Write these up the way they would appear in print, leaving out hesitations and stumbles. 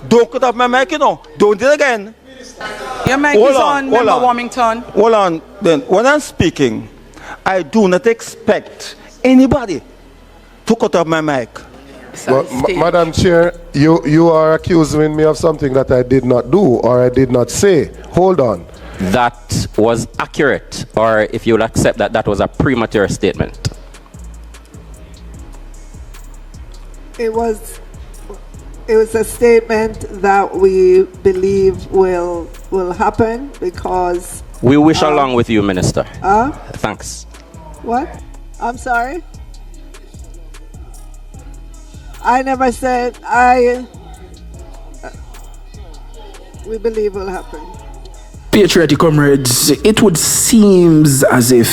Don't cut off my mic, you know. Don't do it again. Your mic is on, Member Warmington. Hold on. Then, when I'm speaking, I do not expect anybody to cut off my mic. Well, Madam Chair, you are accusing me of something that I did not do or I did not say. Hold on. That was accurate, or if you will accept that that was a premature statement. It was a statement that we believe will happen because We wish along with you, Minister. Thanks. What? I'm sorry? I never said we believe will happen. Patriotic comrades, it would seem as if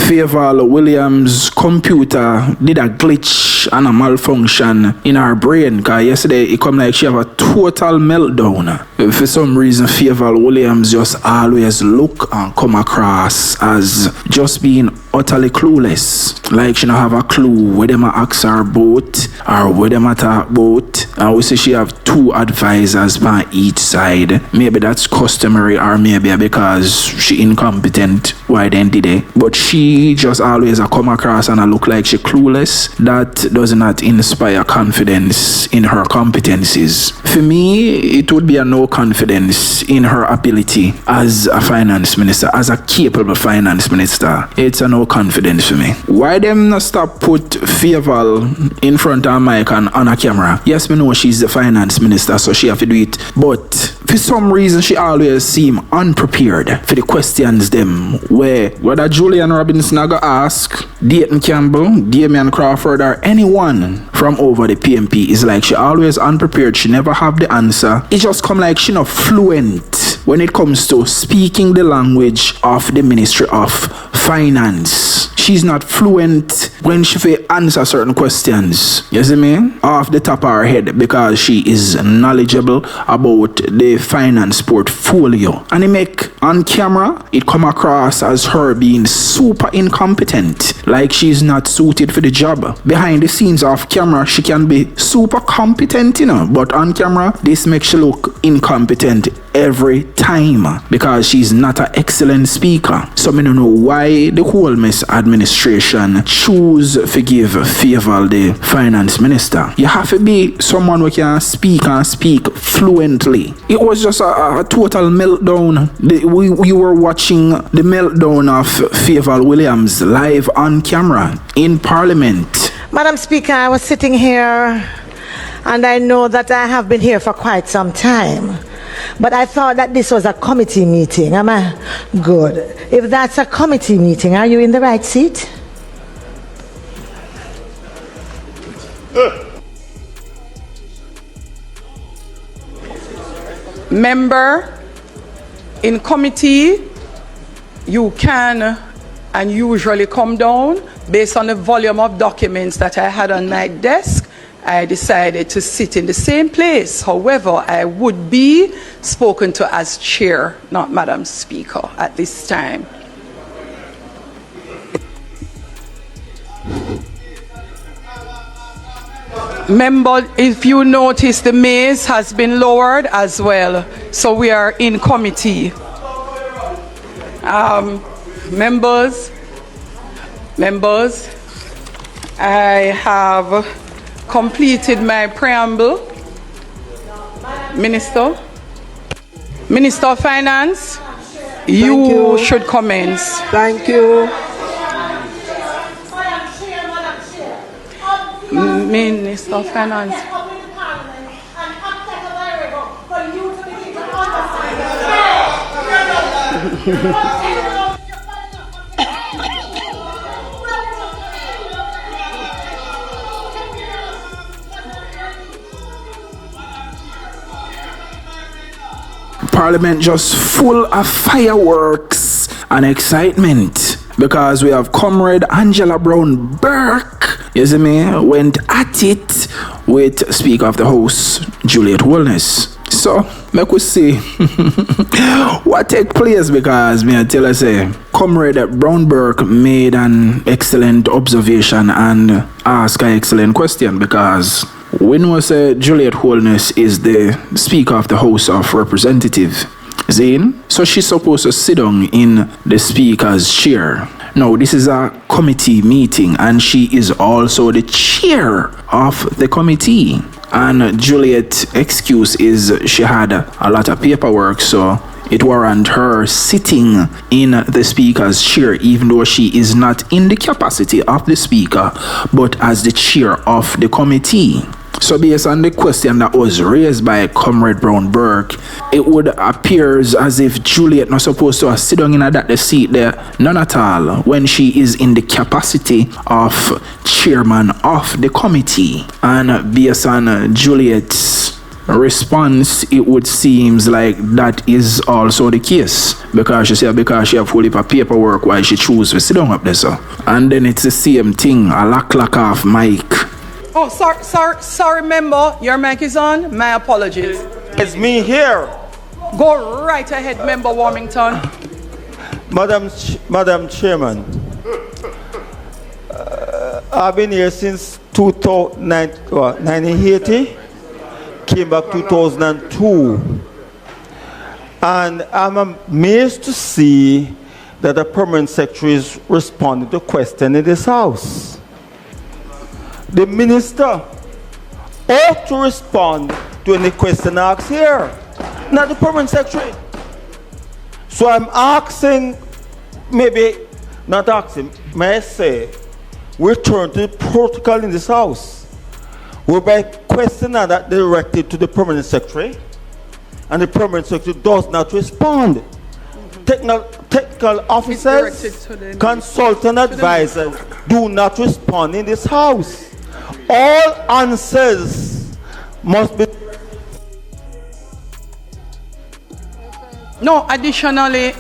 Favour Williams' computer did a glitch and a malfunction in her brain, because yesterday it come like she have a total meltdown. For some reason, Favour Williams just always look and come across as just being utterly clueless. Like she don't have a clue where them ask her about or where them talk about. And we say she have two advisors on each side. Maybe that's customary or maybe because she incompetent why then did they. But she just always come across and I look like she clueless. That does not inspire confidence in her competencies. For me, it would be a no confidence in her ability as a finance minister, as a capable finance minister. It's a no confidence for me. Why them not stop put Favour in front of mic and on a camera? Yes, me know she's the finance minister, so she have to do it. But for some reason, she always seem unprepared for the questions them whether Julian Robinson I go ask, Dayton Campbell, Damian Crawford, or anyone from over the PNP is like she always unprepared. She never have the answer. It just come like she not fluent when it comes to speaking the language of the Ministry of Finance. She's not fluent when she answer certain questions. You see me? Off the top of her head, because she is knowledgeable about the finance portfolio. And it make on camera, it come across as her being super incompetent. Like she's not suited for the job. Behind the scenes off camera, she can be super competent, you know. But on camera, this makes she look incompetent every time because she's not an excellent speaker. So I don't know why the whole mess administration choose to give Favour the finance minister. You have to be someone who can speak and speak fluently. It was just a total meltdown. We were watching the meltdown of Favour Williams live on camera in Parliament. Madam Speaker, I was sitting here and I know that I have been here for quite some time. But I thought that this was a committee meeting. Am I good? If that's a committee meeting, are you in the right seat? Member, in committee, you can and usually come down based on the volume of documents that I had on my desk. I decided to sit in the same place. However, I would be spoken to as chair, not Madam Speaker, at this time. Member, if you notice, the maze has been lowered as well. So we are in committee. Members, I have completed my preamble. Minister of Finance, you should commence. Thank you. Minister of Finance. Parliament just full of fireworks and excitement because we have Comrade Angela Brown Burke, you see me, went at it with Speaker of the House, Julian Holness. So, make we see what take place, because me I tell you say, Comrade Brown Burke made an excellent observation and asked an excellent question, because We know Juliet Holness is the Speaker of the House of Representatives. Zane, so she's supposed to sit down in the Speaker's chair. Now, this is a committee meeting, and she is also the chair of the committee. And Juliet's excuse is she had a lot of paperwork, so it warrant her sitting in the Speaker's chair, even though she is not in the capacity of the Speaker, but as the chair of the committee. So based on the question that was raised by Comrade Brown Burke, it would appear as if Juliet not supposed to sit down in that seat there, none at all, when she is in the capacity of chairman of the committee. And based on Juliet's response, it would seem like that is also the case, because she said because she have full heap of paperwork why she choose to sit down up there. So. And then it's the same thing, a lack off mic. Oh, sorry, member. Your mic is on. My apologies. It's me here. Go right ahead, member Warmington. Madam Chairman, I've been here since 1980, came back 2002, and I'm amazed to see that the permanent secretary is responding to questions in this house. The minister ought to respond to any question asked here, not the permanent secretary. So I'm asking, maybe not asking, may I say, we turn to the protocol in this house, whereby questions are that directed to the permanent secretary, and the permanent secretary does not respond. Technical officers, consultant advisors do not respond in this house. All answers must be. No, additionally,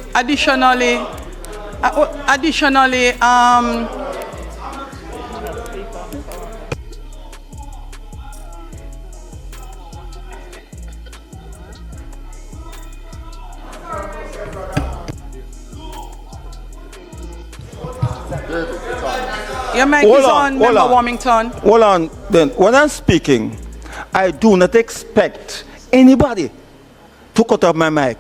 your mic is on, member Warmington. Hold on, then. When I'm speaking, I do not expect anybody to cut off my mic.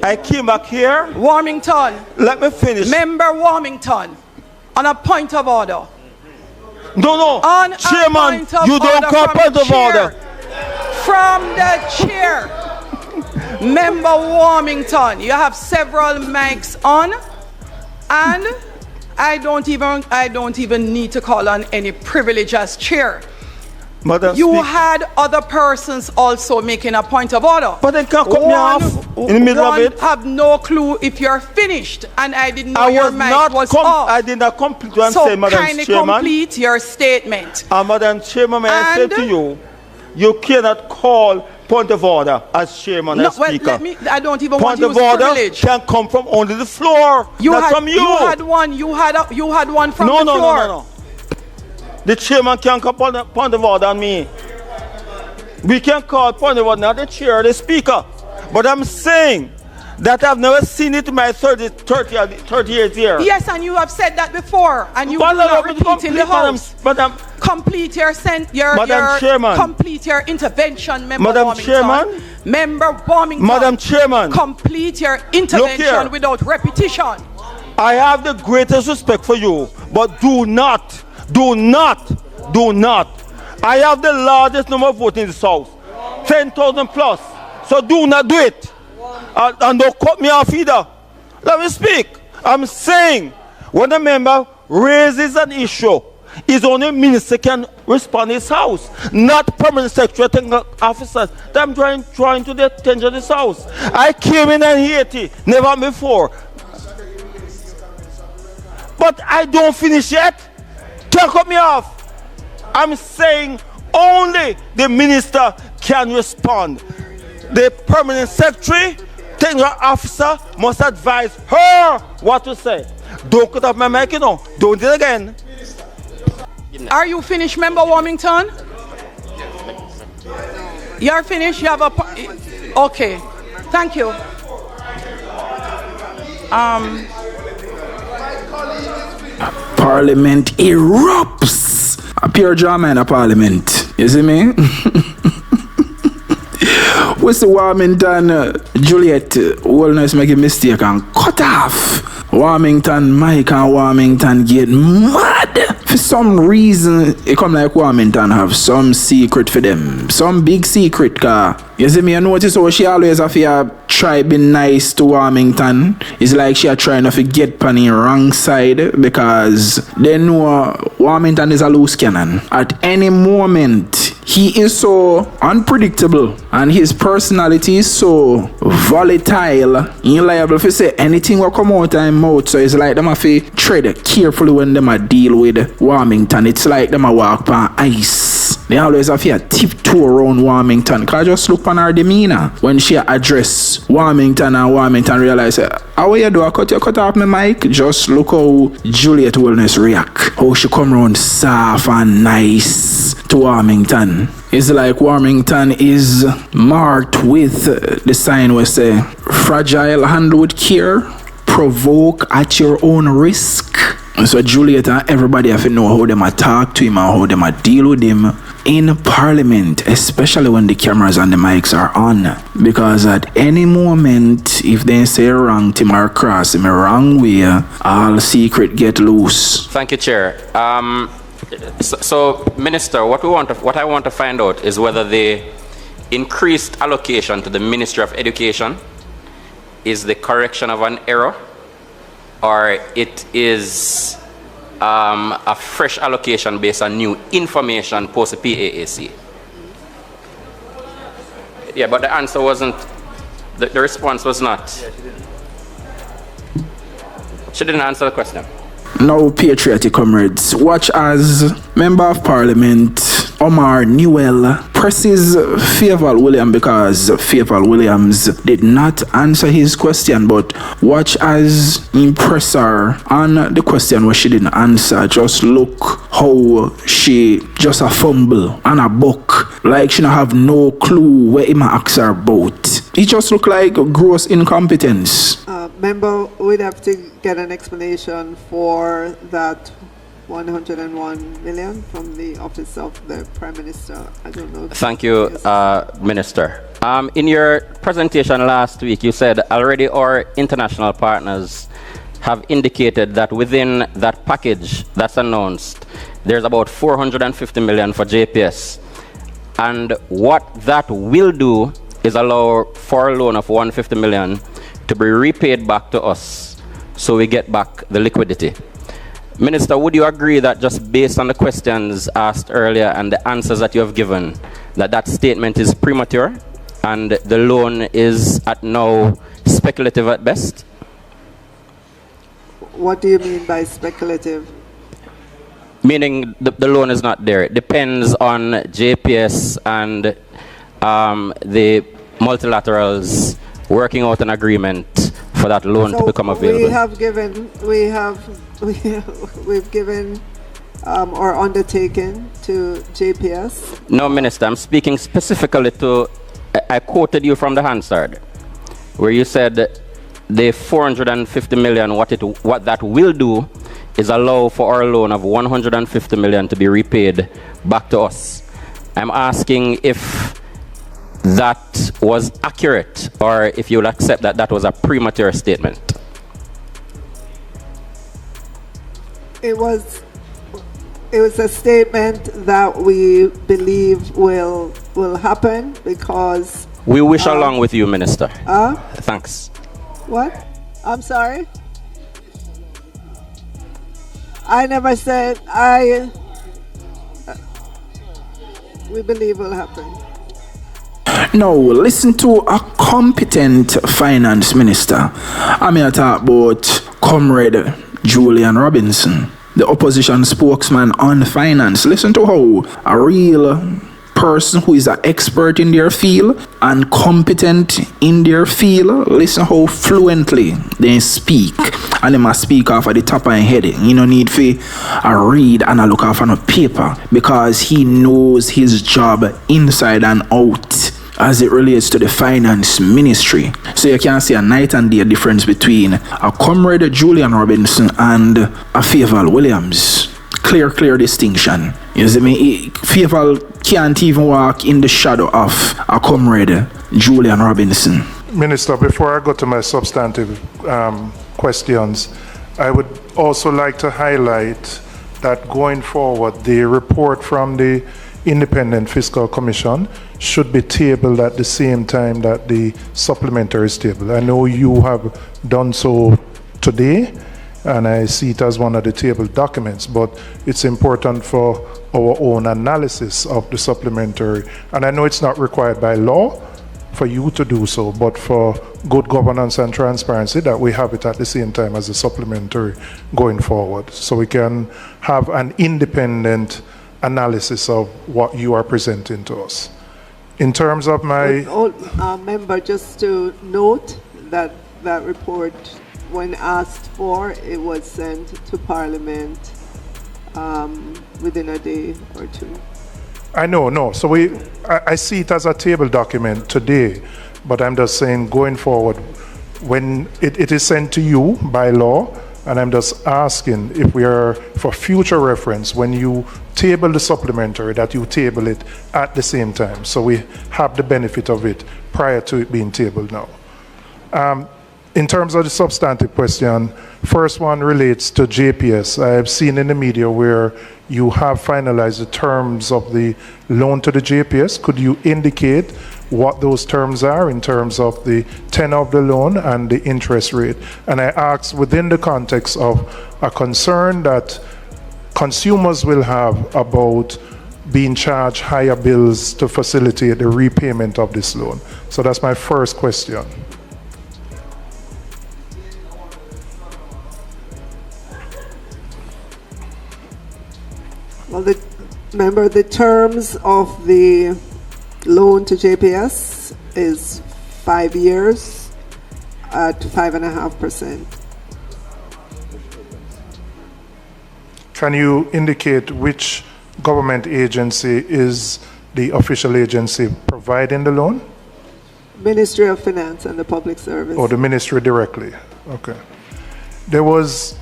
I came back here. Warmington. Let me finish. Member Warmington, on a point of order. No. On Chairman, you don't call point of order. From the chair. Member Warmington, you have several mics on, and I don't even need to call on any privilege as chair. Madam You Speaker, had other persons also making a point of order. but they can't cut me off in the middle of it. Have no clue if you're finished, and I didn't know I your was mic not was off. I did not complete what I'm So saying, Madam kindly Chairman. complete your statement. Madam Chairman, may I say And- to you, you cannot call point of order as chairman and Well, speaker. I don't even want Point to of use order privilege. can come from only the floor, not from you. You had one. You had one from the floor. No. The chairman can't call point of order on me. We can call point of order, not the chair or the speaker. But I'm saying that I've never seen it in my 38 years. Yes, and you have said that before, and you But will not repeat in the house. Madam, Complete your Madam Chairman. Complete your intervention, member Madam Warmington. Chairman. Member Warmington. Madam Chairman. Complete your here. intervention without repetition. I have the greatest respect for you, but do not. I have the largest number of votes in this house, 10,000 plus. So do not do it. And don't cut me off either. Let me speak. I'm saying when a member raises an issue, is only minister can respond in his house, not permanent secretary, technical officers. I'm trying to the attention of this house. I came in 1980, never before. But I don't finish yet. Can't cut me off. I'm saying only the minister can respond. The permanent secretary, technical officer must advise her what to say. Don't cut off my mic, you know. Don't do it again. Are you finished, member Warmington? You're finished? You have a... Okay. Thank you. Parliament erupts. A pure drama in a parliament. You see me? What's the Warmington Juliet Holness make a mistake and cut off? Warmington Mike and Warmington get mad. For some reason, it come like Warmington have some secret for them. Some big secret car. You see me, I notice how she always have to try be nice to Warmington. It's like she trying to get on the wrong side because they know Warmington is a loose cannon. At any moment, he is so unpredictable and his personality is so volatile. You're liable to say anything will come out of his mouth. So it's like them have to tread carefully when them a deal with Warmington. It's like them a walk on ice. They always have to tiptoe around Warmington. Cause just look on her demeanor when she address Warmington and Warmington realize, how you do? I cut off my mic. Just look how Juliet Holness react. How she come around soft and nice to Warmington. It's like Warmington is marked with the sign where say, fragile, handle with care, provoke at your own risk. So Juliet and everybody have to know how them talk to him and how them deal with him in Parliament, especially when the cameras and the mics are on. Because at any moment, if they say wrong to him or cross him a wrong way, all secret get loose. Thank you, Chair. So, Minister, what I want to find out is whether the increased allocation to the Ministry of Education is the correction of an error, or it is a fresh allocation based on new information post the PAAC. Yeah, but the answer wasn't, the response was not. She didn't answer the question. Now, patriotic comrades, watch as Member of Parliament Omar Newell presses Favour William because Favour Williams did not answer his question, but watch as he press her on the question where she didn't answer. Just look how she just a fumble and a buck, like she don't have no clue where Emma asks her about. It just look like gross incompetence. Member, we'd have to get an explanation for that 101 million from the Office of the Prime Minister. I don't know. Thank you, Minister. In your presentation last week, you said already our international partners have indicated that within that package that's announced, there's about 450 million for JPS. And what that will do is allow for a loan of 150 million to be repaid back to us so we get back the liquidity. Minister, would you agree that just based on the questions asked earlier and the answers that you have given, that statement is premature and the loan is at now speculative at best? What do you mean by speculative? Meaning the loan is not there. It depends on JPS and the multilaterals working out an agreement for that loan to become available. We've given or undertaken to JPS. No, Minister, I'm speaking specifically to, I quoted you from the Hansard, where you said the 450 million, what that will do is allow for our loan of 150 million to be repaid back to us. I'm asking if that was accurate, or if you will accept that that was a premature statement. It was a statement that we believe will happen because we wish along with you, Minister. Thanks. What? I'm sorry? I never said we believe will happen. Now, listen to a competent finance minister. I'm here to talk about Comrade Julian Robinson, the opposition spokesman on finance. Listen to how a real person who is an expert in their field and competent in their field, listen how fluently they speak. And they must speak off at the top of their head. You don't need to read and look off on a paper, because he knows his job inside and out as it relates to the finance ministry. So you can see a night and day difference between a Comrade Julian Robinson and a Favour Williams. Clear distinction. You see me? Favor can't even walk in the shadow of a comrade, Julian Robinson. Minister, before I go to my substantive questions, I would also like to highlight that going forward, the report from the Independent Fiscal Commission should be tabled at the same time that the supplementary is tabled. I know you have done so today, and I see it as one of the tabled documents, but it's important for our own analysis of the supplementary. And I know it's not required by law for you to do so, but for good governance and transparency, that we have it at the same time as the supplementary going forward, so we can have an independent analysis of what you are presenting to us. In terms of my... Member, just to note that that report, when asked for, it was sent to Parliament within a day or two. I know, no. So I see it as a table document today, but I'm just saying going forward, when it is sent to you by law, and I'm just asking if we are, for future reference, when you table the supplementary, that you table it at the same time, so we have the benefit of it prior to it being tabled now. In terms of the substantive question, first one relates to JPS. I have seen in the media where you have finalized the terms of the loan to the JPS. Could you indicate what those terms are in terms of the tenor of the loan and the interest rate? And I ask within the context of a concern that consumers will have about being charged higher bills to facilitate the repayment of this loan. So that's my first question. Well, remember, the terms of the loan to JPS is 5 years at 5.5%. Can you indicate which government agency is the official agency providing the loan? Ministry of Finance and the Public Service. Or the ministry directly? Okay. There was,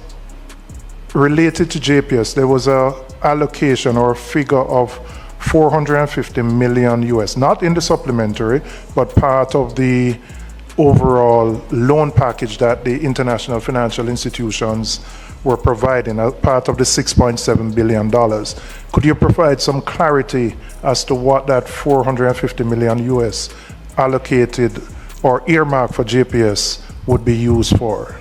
related to JPS, there was a allocation or a figure of 450 million US, not in the supplementary, but part of the overall loan package that the international financial institutions were providing as part of the $6.7 billion. Could you provide some clarity as to what that 450 million US allocated or earmarked for JPS would be used for?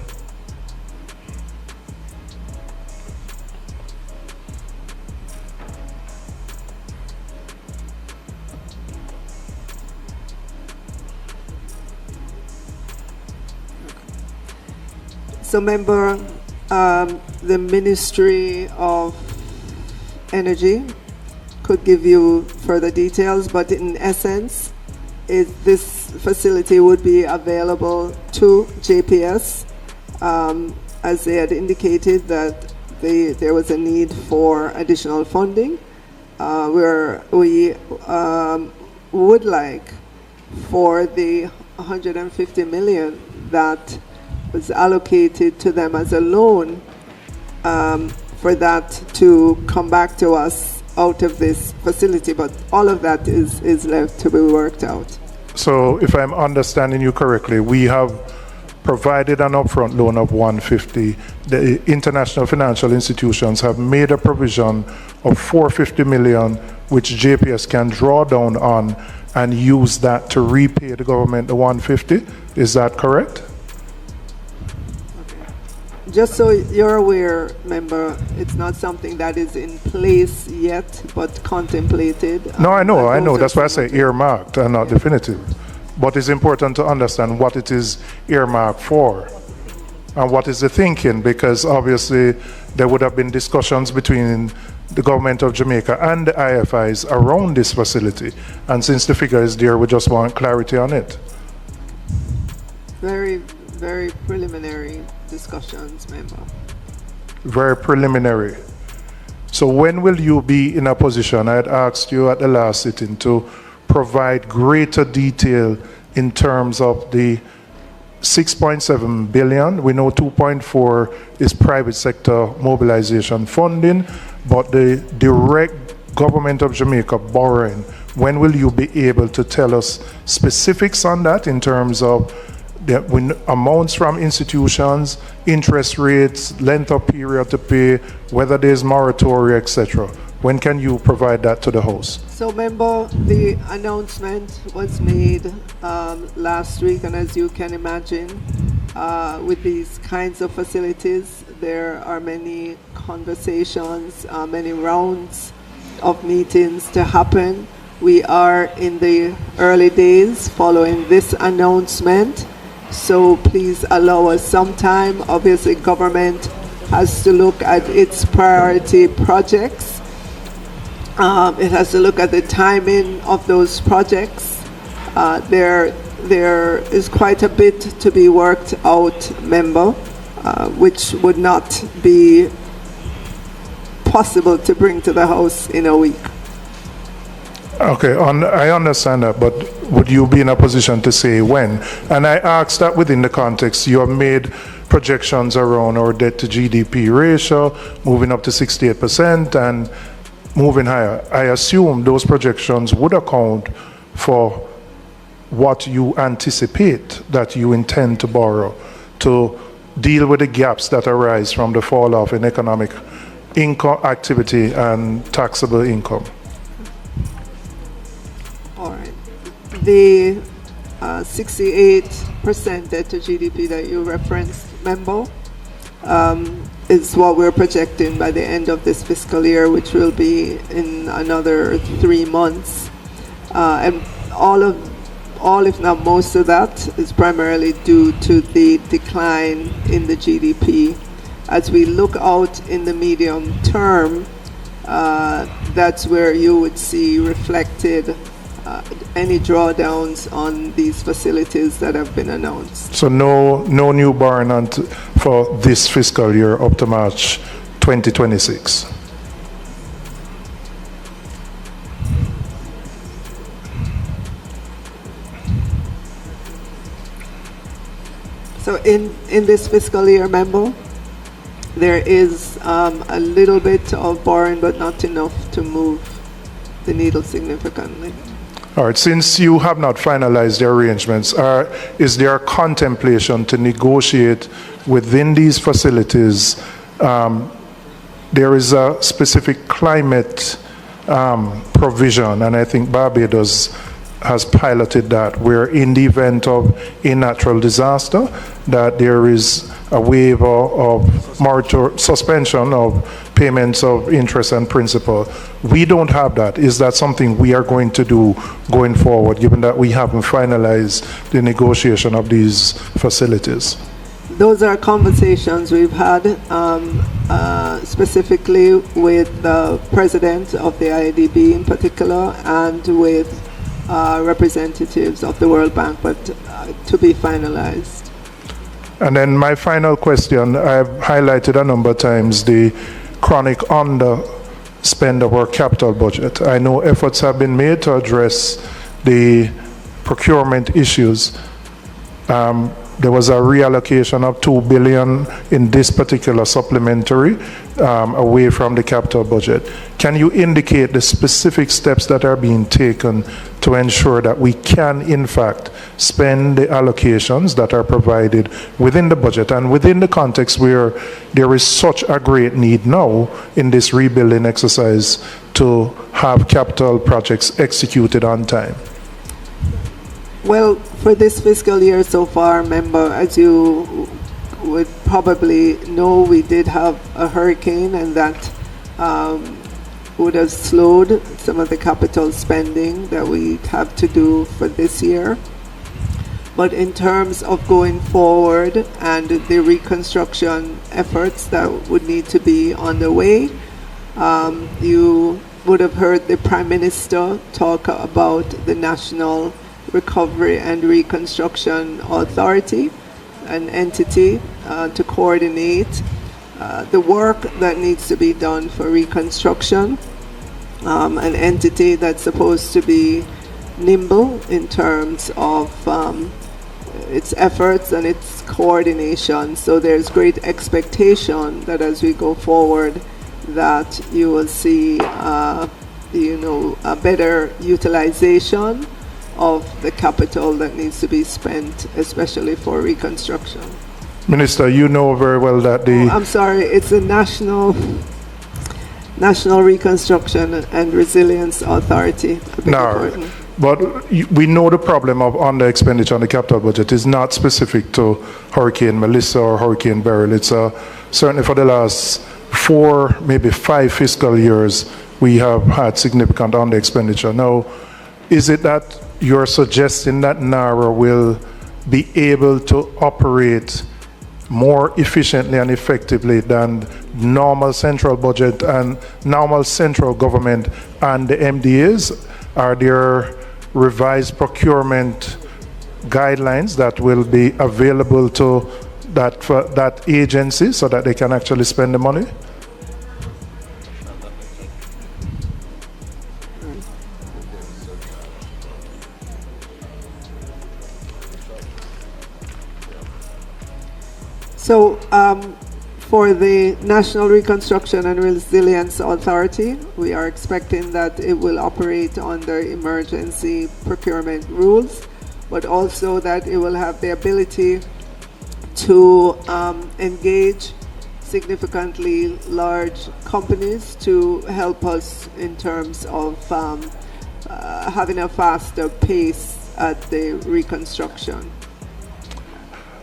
So, member, the Ministry of Energy could give you further details, but in essence, this facility would be available to JPS, as they had indicated that there was a need for additional funding, where we would like for the 150 million that was allocated to them as a loan, for that to come back to us out of this facility, but all of that is left to be worked out. So if I'm understanding you correctly, we have provided an upfront loan of 150. The international financial institutions have made a provision of 450 million, which JPS can draw down on and use that to repay the government the 150. Is that correct? Just so you're aware, member, it's not something that is in place yet, but contemplated. No, I know. That's why I say earmarked and not definitive. But it's important to understand what it is earmarked for and what is the thinking, because obviously there would have been discussions between the government of Jamaica and the IFIs around this facility. And since the figure is there, we just want clarity on it. Very, very preliminary discussions, member. Very preliminary. So when will you be in a position, I had asked you at the last sitting, to provide greater detail in terms of the 6.7 billion. We know 2.4 is private sector mobilization funding, but the direct government of Jamaica borrowing, when will you be able to tell us specifics on that in terms of the amounts from institutions, interest rates, length of period to pay, whether there's moratoria, etc.? When can you provide that to the House? So, member, the announcement was made last week, and as you can imagine, with these kinds of facilities, there are many conversations, many rounds of meetings to happen. We are in the early days following this announcement, so please allow us some time. Obviously, government has to look at its priority projects. It has to look at the timing of those projects. There is quite a bit to be worked out, member, which would not be possible to bring to the House in a week. Okay, I understand that, but would you be in a position to say when? And I ask that within the context, you have made projections around our debt to GDP ratio, moving up to 68% and moving higher. I assume those projections would account for what you anticipate that you intend to borrow to deal with the gaps that arise from the fall off in economic income activity and taxable income. All right. The 68% debt to GDP that you referenced, member, is what we're projecting by the end of this fiscal year, which will be in another 3 months. And all, if not most of that, is primarily due to the decline in the GDP. As we look out in the medium term, that's where you would see reflected any drawdowns on these facilities that have been announced. So no new borrowing for this fiscal year up to March 2026. So in this fiscal year, member, there is a little bit of borrowing, but not enough to move the needle significantly. All right, since you have not finalized the arrangements, is there a contemplation to negotiate within these facilities? There is a specific climate provision, and I think Barbados has piloted that, where in the event of a natural disaster, that there is a waiver of suspension of payments of interest and principal. We don't have that. Is that something we are going to do going forward, given that we haven't finalized the negotiation of these facilities? Those are conversations we've had specifically with the president of the IDB in particular and with representatives of the World Bank, but to be finalized. And then my final question, I've highlighted a number of times the chronic underspend of our capital budget. I know efforts have been made to address the procurement issues. There was a reallocation of $2 billion in this particular supplementary away from the capital budget. Can you indicate the specific steps that are being taken to ensure that we can, in fact, spend the allocations that are provided within the budget and within the context where there is such a great need now in this rebuilding exercise to have capital projects executed on time? Well, for this fiscal year so far, member, as you would probably know, we did have a hurricane, and that would have slowed some of the capital spending that we have to do for this year. But in terms of going forward and the reconstruction efforts that would need to be underway, you would have heard the Prime Minister talk about the National Recovery and Reconstruction Authority, an entity to coordinate the work that needs to be done for reconstruction, an entity that's supposed to be nimble in terms of its efforts and its coordination. So there's great expectation that as we go forward, that you will see a better utilization of the capital that needs to be spent, especially for reconstruction. Minister, you know very well that the... I'm sorry, it's the National Reconstruction and Resilience Authority. No, but we know the problem of under expenditure on the capital budget is not specific to Hurricane Melissa or Hurricane Beryl. It's certainly for the last 4, maybe 5 fiscal years, we have had significant under expenditure. Now, is it that you're suggesting that NARA will be able to operate more efficiently and effectively than normal central budget and normal central government and the MDAs? Are there revised procurement guidelines that will be available to that agency so that they can actually spend the money? So for the National Reconstruction and Resilience Authority, we are expecting that it will operate under emergency procurement rules, but also that it will have the ability to engage significantly large companies to help us in terms of having a faster pace at the reconstruction.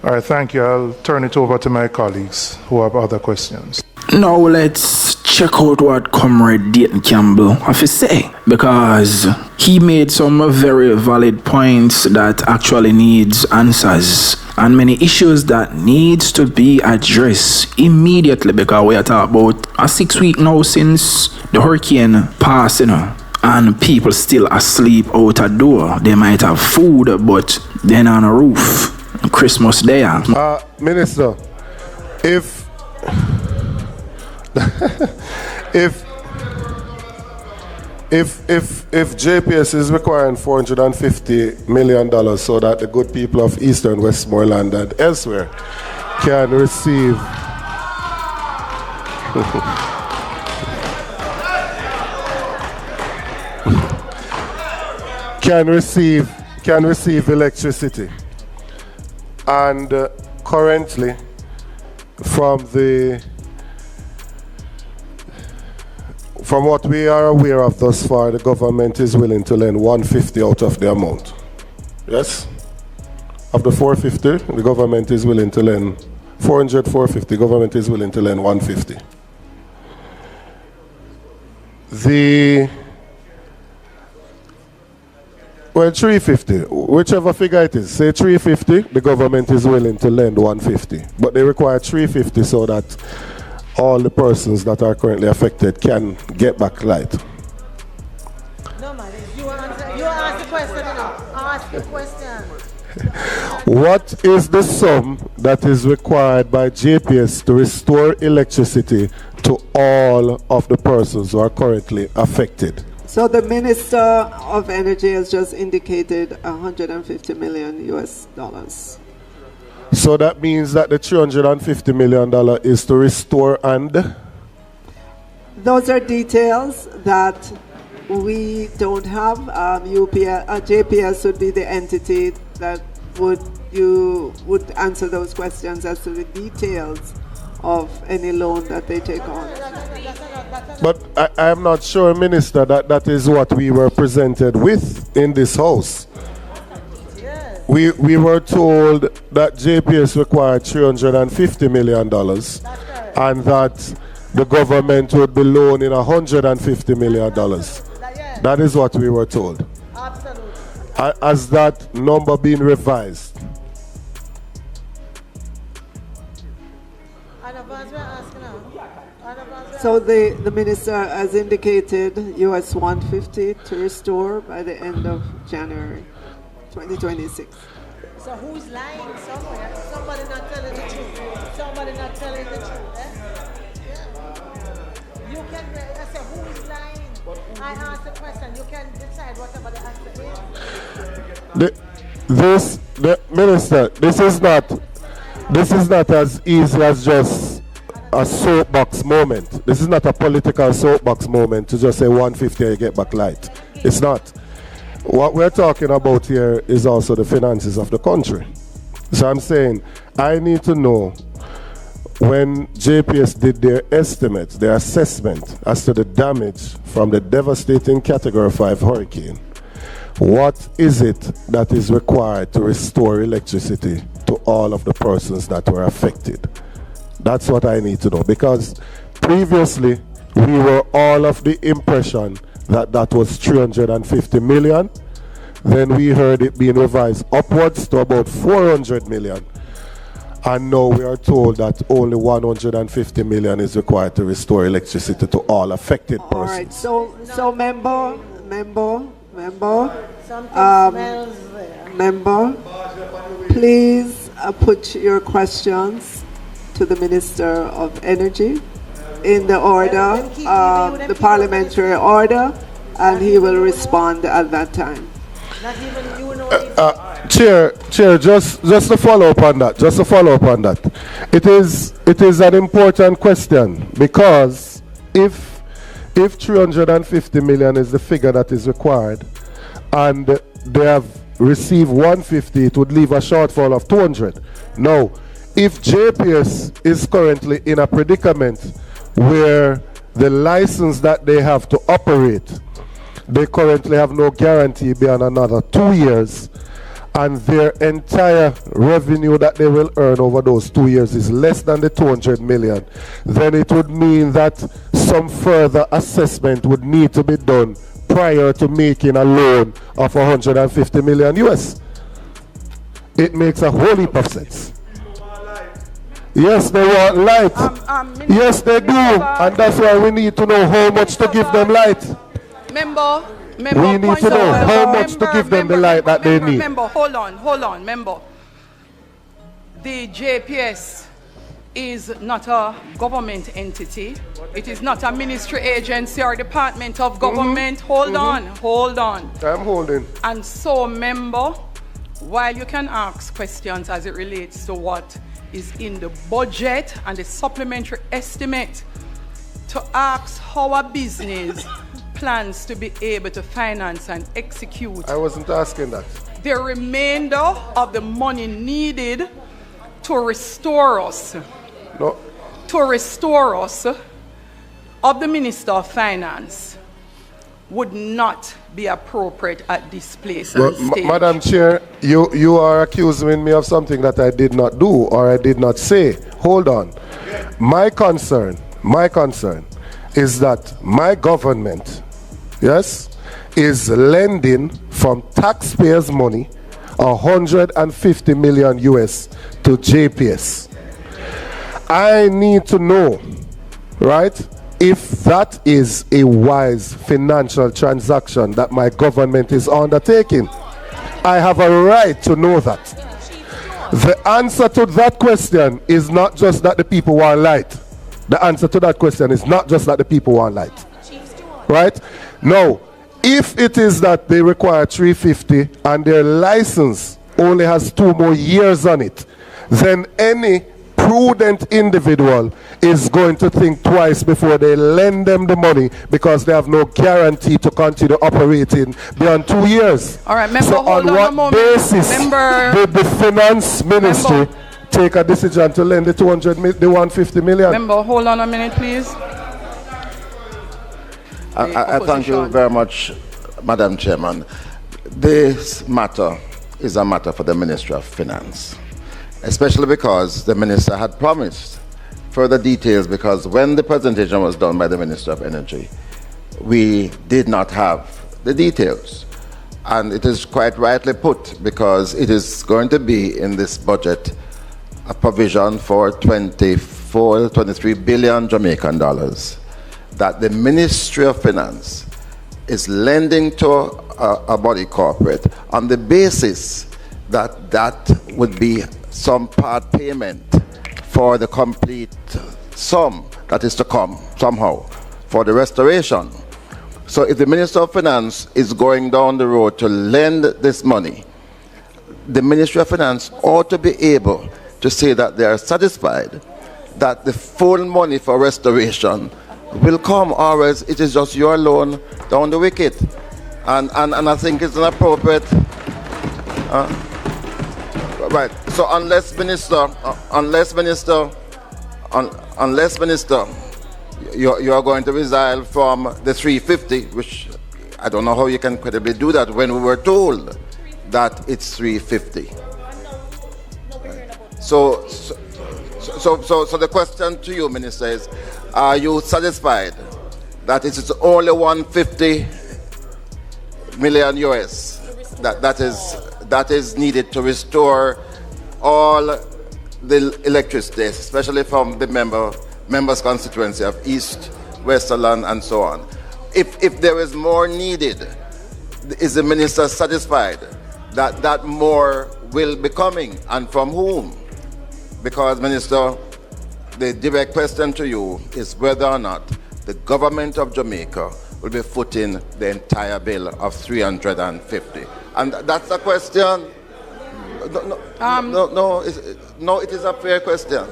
All right, thank you. I'll turn it over to my colleagues who have other questions. Now let's check out what Comrade Dayton Campbell have to say, because he made some very valid points that actually needs answers and many issues that needs to be addressed immediately, because we are talking about a 6 week now since the hurricane passed, and people still asleep out a door. They might have food, but they're on a roof. Christmas Day. Minister, if JPS is requiring $450 million so that the good people of Eastern Westmoreland and elsewhere can receive can receive electricity. And currently, from what we are aware of thus far, the government is willing to lend 150 out of the amount. Yes? Of the 450, the government is willing to lend 400, 450. The government is willing to lend 150. Well, 350, whichever figure it is. Say 350, the government is willing to lend 150. But they require 350 so that all the persons that are currently affected can get back light. No, man, you ask the question, Ask the question. What is the sum that is required by JPS to restore electricity to all of the persons who are currently affected? So the Minister of Energy has just indicated $150 million US. So that means that the $350 million is to restore and? Those are details that we don't have. JPS would be the entity that would answer those questions as to the details of any loan that they take on. But I am not sure, Minister, that is what we were presented with in this house. We were told that JPS required $350 million and that the government would be loaning $150 million. That is what we were told. Absolutely. Has that number been revised? So the Minister has indicated US 150 to restore by the end of January 2026. So who's lying somewhere? Somebody not telling the truth. Somebody not telling the truth. Yeah. You can say who's lying. I ask the question. You can decide whatever the answer is. Minister, this is not as easy as just a soapbox moment. This is not a political soapbox moment to just say 150 and you get back light. It's not. What we're talking about here is also the finances of the country. So I'm saying I need to know when JPS did their estimates, their assessment as to the damage from the devastating Category 5 hurricane, what is it that is required to restore electricity to all of the persons that were affected? That's what I need to know, because previously we were all of the impression that that was 350 million. Then we heard it being revised upwards to about 400 million. And now we are told that only 150 million is required to restore electricity to all affected persons. All right, so member, please put your questions to the Minister of Energy in the order, the parliamentary order, and he will respond at that time. Chair, just to follow up on that, it is an important question, because if 350 million is the figure that is required and they have received 150, it would leave a shortfall of 200. Now, if JPS is currently in a predicament where the license that they have to operate, they currently have no guarantee beyond another 2 years, and their entire revenue that they will earn over those 2 years is less than the 200 million, then it would mean that some further assessment would need to be done prior to making a loan of 150 million US. It makes a whole heap of sense. Yes, they want light. Yes, they do. And that's why we need to know how much to give them light. Member, we need to know how much to give them the light that they need. Member, hold on, member. The JPS is not a government entity. It is not a ministry agency or department of government. Hold on. I'm holding. And so, member, while you can ask questions as it relates to what is in the budget and the supplementary estimate, to ask how a business plans to be able to finance and execute. I wasn't asking that. The remainder of the money needed to restore us. No. To restore us of the Minister of Finance would not be appropriate at this place and stage. Madam Chair, you are accusing me of something that I did not do or I did not say. Hold on. My concern is that my government, yes, is lending from taxpayers' money 150 million US to JPS. I need to know, right, if that is a wise financial transaction that my government is undertaking. I have a right to know that. The answer to that question is not just that the people want light. The answer to that question is not just that the people want light. Right? No. If it is that they require 350 and their license only has 2 more years on it, then any prudent individual is going to think twice before they lend them the money, because they have no guarantee to continue operating beyond 2 years. All right, member, so hold on what basis did the finance ministry take a decision to lend the 150 million? Member, hold on a minute, please. I thank you very much, Madam Chairman. This matter is a matter for the Ministry of Finance, especially because the Minister had promised further details, because when the presentation was done by the Minister of Energy, we did not have the details. And it is quite rightly put, because it is going to be in this budget a provision for 23 billion Jamaican dollars that the Ministry of Finance is lending to a body corporate on the basis that that would be some part payment for the complete sum that is to come somehow for the restoration. So if the Minister of Finance is going down the road to lend this money, the Ministry of Finance ought to be able to say that they are satisfied that the full money for restoration will come, or else it is just your loan down the wicket. And I think it's inappropriate. Right. So unless minister, you are going to resign from the 350, which I don't know how you can credibly do that when we were told that it's 350. So the question to you, Minister, is: are you satisfied that it is only 150 million US that is needed to restore all the electricity, especially from the members' constituency of East, Westerland, and so on? If there is more needed, is the minister satisfied that more will be coming, and from whom? Because, Minister, the direct question to you is whether or not the government of Jamaica will be footing the entire bill of 350. And that's a question. No, it is a fair question.